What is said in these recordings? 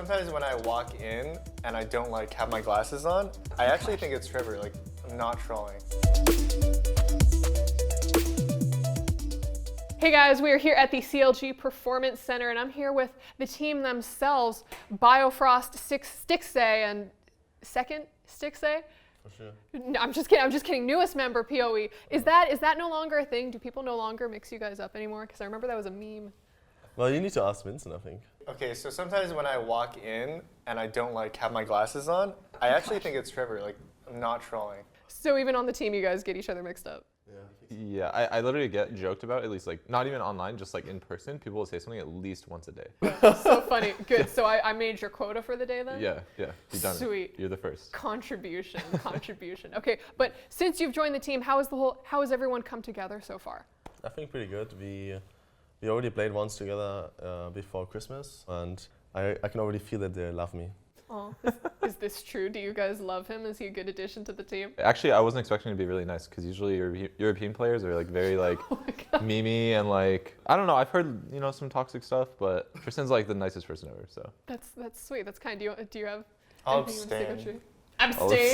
sometimes when I walk in and I don't like have my glasses on, I actually think it's Trevor. Like, I'm not trolling. Hey guys, we are here at the CLG Performance Center, and I'm here with the team themselves, Biofrost, Stixxay, and second Stixxay. For sure. No, I'm just kidding. Newest member, PoE. Is that no longer a thing? Do people no longer mix you guys up anymore? Because I remember that was a meme. Well, you need to ask Vincent, I think. Okay, so sometimes when I walk in and I don't like have my glasses on, I actually think it's Trevor. Like, I'm not trolling. So even on the team, you guys get each other mixed up. Yeah, I literally get joked about, at least, like, not even online, just like in person. People will say something at least once a day. So funny. Good. So I made your quota for the day then? Yeah, you've done it. Sweet. You're the first. Contribution. Okay, but since you've joined the team, how has everyone come together so far? I think pretty good. We already played once together before Christmas, and I can already feel that they love me. Oh, is this true? Do you guys love him? Is he a good addition to the team? Actually, I wasn't expecting to be really nice, because usually European players are like very like memey and like, I don't know, I've heard, you know, some toxic stuff, but Tristan's like the nicest person ever, so. That's sweet. That's kind. Do you have I'll anything you want to say about abstain. Abstain.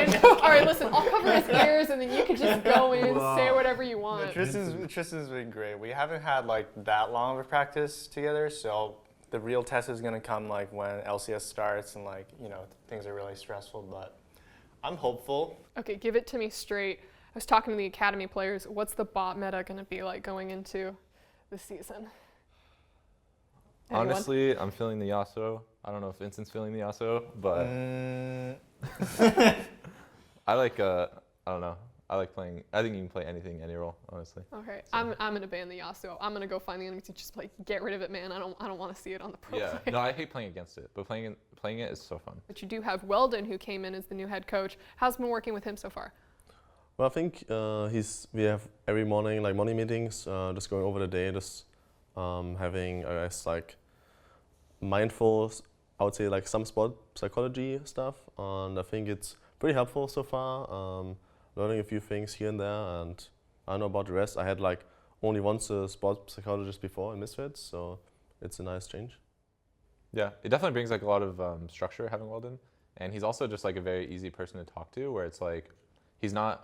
Abstain. All right, listen, I'll cover his ears, and then you can just go in, say whatever you want. Tristan's been great. We haven't had like that long of a practice together, so the real test is gonna come like when LCS starts and like, you know, things are really stressful, but I'm hopeful. Okay, give it to me straight. I was talking to the academy players. What's the bot meta gonna be like going into the season? Anyone? Honestly, I'm feeling the Yasuo. I don't know if Vincent's feeling the Yasuo, but I like, I don't know. I like playing, I think you can play anything, any role, honestly. Okay, so. I'm gonna ban the Yasuo. I'm gonna go find the enemy to just like get rid of it, man. I don't want to see it on the pro Yeah, play. no, I hate playing against it, but playing it is so fun. But you do have Weldon, who came in as the new head coach. How's it been working with him so far? Well, I think we have every morning like morning meetings, just going over the day, just having, I guess, like mindful, I would say like some sport psychology stuff, and I think it's pretty helpful so far. Learning a few things here and there, and I don't know about the rest. I had like only once a sport psychologist before in Misfits, so it's a nice change. Yeah, it definitely brings like a lot of structure having Weldon, and he's also just like a very easy person to talk to, where it's like he's not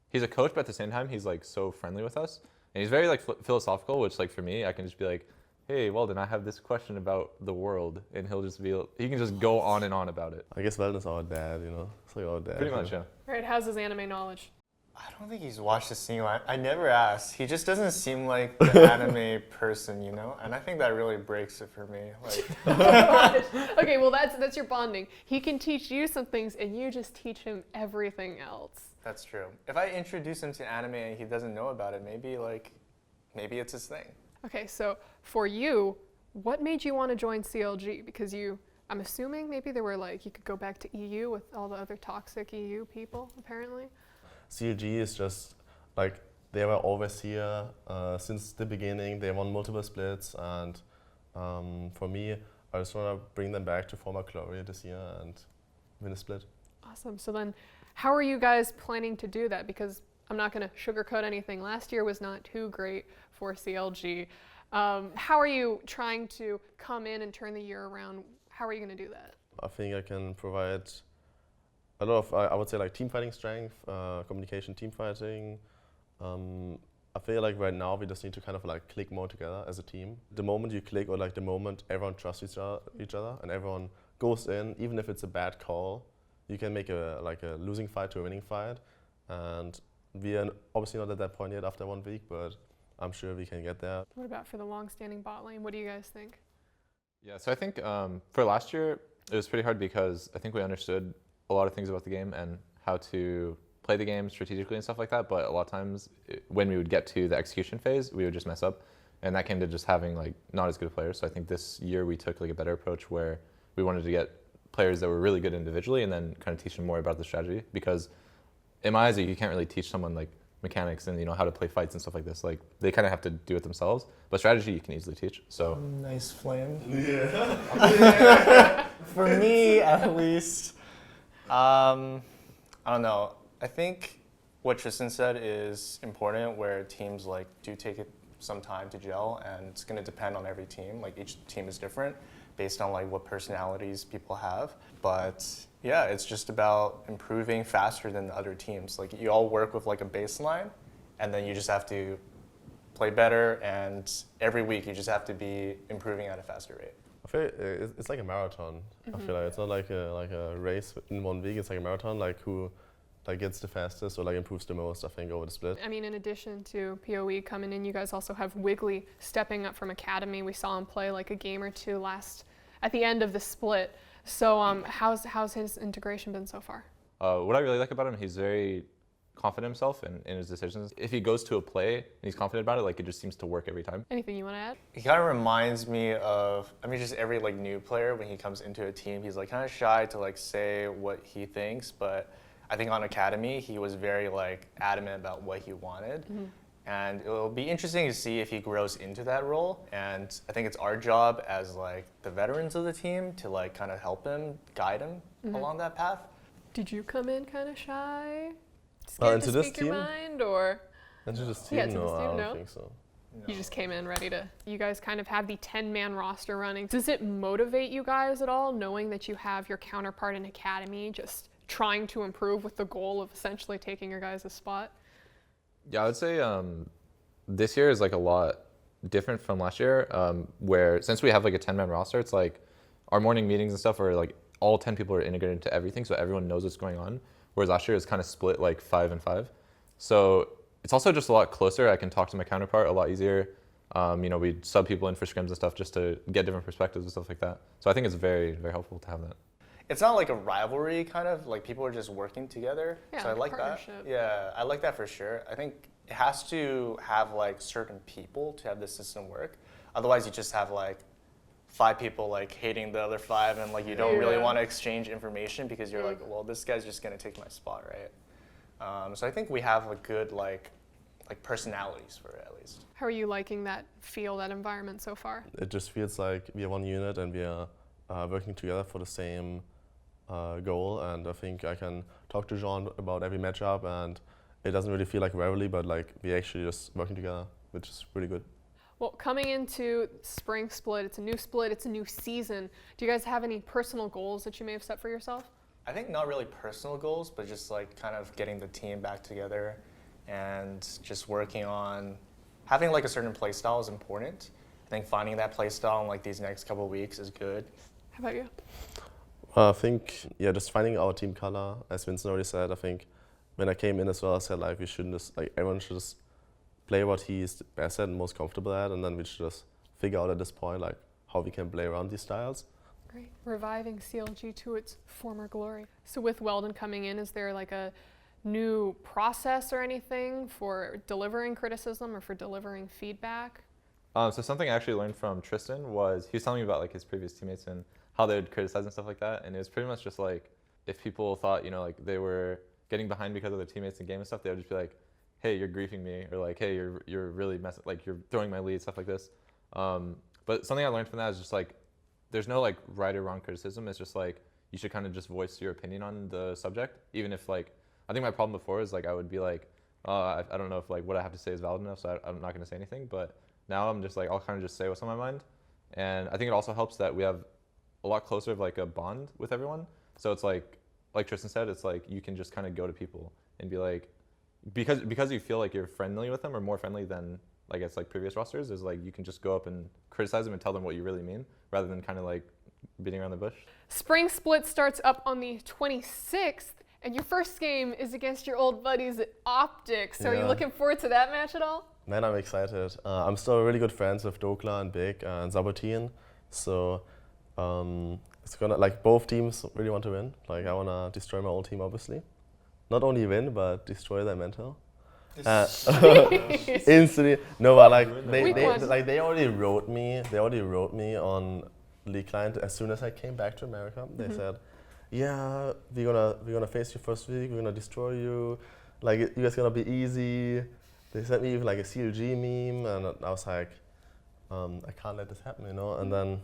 he's a coach, but at the same time he's like so friendly with us, and he's very like philosophical, which like for me I can just be like, hey Weldon, I have this question about the world, and he can just go on and on about it. I guess Weldon's our dad, you know. It's like our dad. Pretty much, yeah. All right, how's his anime knowledge? I don't think he's watched a single. I never asked. He just doesn't seem like the anime person, you know? And I think that really breaks it for me. Like, Okay, well that's your bonding. He can teach you some things, and you just teach him everything else. that's true. If I introduce him to anime and he doesn't know about it, maybe it's his thing. Okay, so for you, what made you want to join CLG? Because I'm assuming maybe they were like, you could go back to EU with all the other toxic EU people, apparently. CLG is just like, they were always here since the beginning. They won multiple splits, and for me, I just want to bring them back to former glory this year and win a split. Awesome. So then, how are you guys planning to do that? Because I'm not going to sugarcoat anything. Last year was not too great for CLG. How are you trying to come in and turn the year around? How are you going to do that? I think I can provide a lot of, I would say, like team fighting strength, communication, team fighting. I feel like right now we just need to kind of like click more together as a team. The moment you click, or like the moment everyone trusts each other and everyone goes in, even if it's a bad call, you can make a losing fight to a winning fight. And we are obviously not at that point yet after 1 week, but I'm sure we can get there. What about for the long-standing bot lane? What do you guys think? Yeah, so I think for last year, it was pretty hard because I think we understood a lot of things about the game and how to play the game strategically and stuff like that, but a lot of times when we would get to the execution phase, we would just mess up, and that came to just having like not as good players. So I think this year we took like a better approach where we wanted to get players that were really good individually and then kind of teach them more about the strategy, because in my eyes, you can't really teach someone like mechanics and, you know, how to play fights and stuff like this. Like, they kind of have to do it themselves, but strategy you can easily teach. So Nice flame. Yeah. For me, at least, I don't know. I think what Tristan said is important, where teams like do take some time to gel, and it's going to depend on every team. Like, each team is different. based on like what personalities people have. But yeah, it's just about improving faster than the other teams. Like you all work with like a baseline, and then you just have to play better, and every week you just have to be improving at a faster rate. I feel it's like a marathon. I feel like it's not like a race in 1 week. It's like a marathon, like who like gets the fastest or like improves the most, I think, over the split. I mean, in addition to PoE coming in, you guys also have Wiggly stepping up from Academy. We saw him play like a game or two at the end of the split. So how's his integration been so far? What I really like about him, he's very confident himself in his decisions. If he goes to a play and he's confident about it, like it just seems to work every time. Anything you want to add? He kind of reminds me of, I mean, just every like new player when he comes into a team, he's like kind of shy to like say what he thinks, but I think on Academy, he was very like adamant about what he wanted. And it'll be interesting to see if he grows into that role. And I think it's our job as like the veterans of the team to like kind of help him, guide him along that path. Did you come in kind of shy? Well, Scared into to this speak your team? mind, or Into this team, Yeah, to no, this team, I don't no. think so. you just came in ready to? You guys kind of have the 10-man roster running. Does it motivate you guys at all, knowing that you have your counterpart in Academy just trying to improve with the goal of essentially taking your guys' spot? Yeah, I would say this year is like a lot different from last year, where since we have like a 10-man roster, it's like our morning meetings and stuff are like all 10 people are integrated into everything, so everyone knows what's going on. Whereas last year it was kind of split like 5 and 5. So it's also just a lot closer. I can talk to my counterpart a lot easier. We sub people in for scrims and stuff just to get different perspectives and stuff like that. So I think it's very, very helpful to have that. It's not like a rivalry kind of, like people are just working together. Yeah, so I like that. partnership. Yeah, I like that for sure. I think it has to have like certain people to have the system work. Otherwise you just have like 5 people like hating the other 5 and like you don't really want to exchange information because you're like, well, this guy's just gonna take my spot, right? So I think we have a good like personalities for it at least. How are you liking that environment so far? It just feels like we are one unit and we are working together for the same goal. And I think I can talk to Jean about every matchup, and it doesn't really feel like a rivalry, but like we're actually just working together, which is really good. Well, coming into spring split, it's a new season. Do you guys have any personal goals that you may have set for yourself? I think not really personal goals, but just like kind of getting the team back together and just working on having like a certain play style is important. I think finding that play style in like these next couple of weeks is good. How about you? I think, just finding our team color, as Vincent already said. I think when I came in as well, I said like we shouldn't just, like everyone should just play what he's best at and most comfortable at, and then we should just figure out at this point like how we can play around these styles. Great. Reviving CLG to its former glory. So with Weldon coming in, is there like a new process or anything for delivering criticism or for delivering feedback? So something I actually learned from Tristan was he was telling me about like his previous teammates and how they would criticize and stuff like that. And it was pretty much just like if people thought, like they were getting behind because of their teammates in game and stuff, they would just be like, hey, you're griefing me, or like, hey, you're really messing, like you're throwing my lead, stuff like this. But something I learned from that is just like there's no like right or wrong criticism. It's just like you should kind of just voice your opinion on the subject, even if like I think my problem before is like I would be like, I don't know if like what I have to say is valid enough, so I'm not going to say anything. But now I'm just like I'll kind of just say what's on my mind, and I think it also helps that we have a lot closer of like a bond with everyone. So it's like Tristan said, it's like you can just kind of go to people and be like, because you feel like you're friendly with them or more friendly than I guess like previous rosters, is like you can just go up and criticize them and tell them what you really mean rather than kind of like beating around the bush. Spring split starts up on the 26th, and your first game is against your old buddies at Optics. So are you Yeah. looking forward to that match at all? Man, I'm excited. I'm still really good friends with Dokla and Big and Sabotin, so it's gonna like both teams really want to win. Like I wanna destroy my old team, obviously. Not only win, but destroy their mental. Instantly. No, but like they already wrote me. They already wrote me on League Client as soon as I came back to America. They said, "Yeah, we're gonna face you first week. We're gonna destroy you. Like you guys gonna be easy." They sent me even like a CLG meme, and I was like, I can't let this happen, And then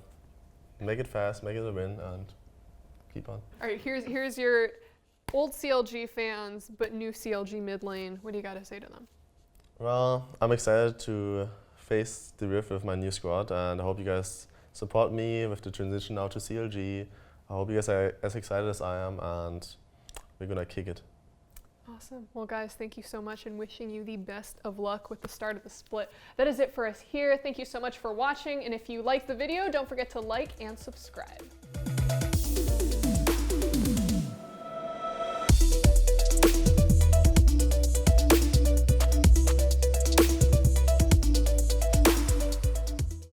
make it fast, make it a win, and keep on. All right, here's your old CLG fans, but new CLG mid lane. What do you got to say to them? Well, I'm excited to face the Rift with my new squad, and I hope you guys support me with the transition now to CLG. I hope you guys are as excited as I am, and we're gonna kick it. Awesome. Well, guys, thank you so much, and wishing you the best of luck with the start of the split. That is it for us here. Thank you so much for watching, and if you liked the video, don't forget to like and subscribe.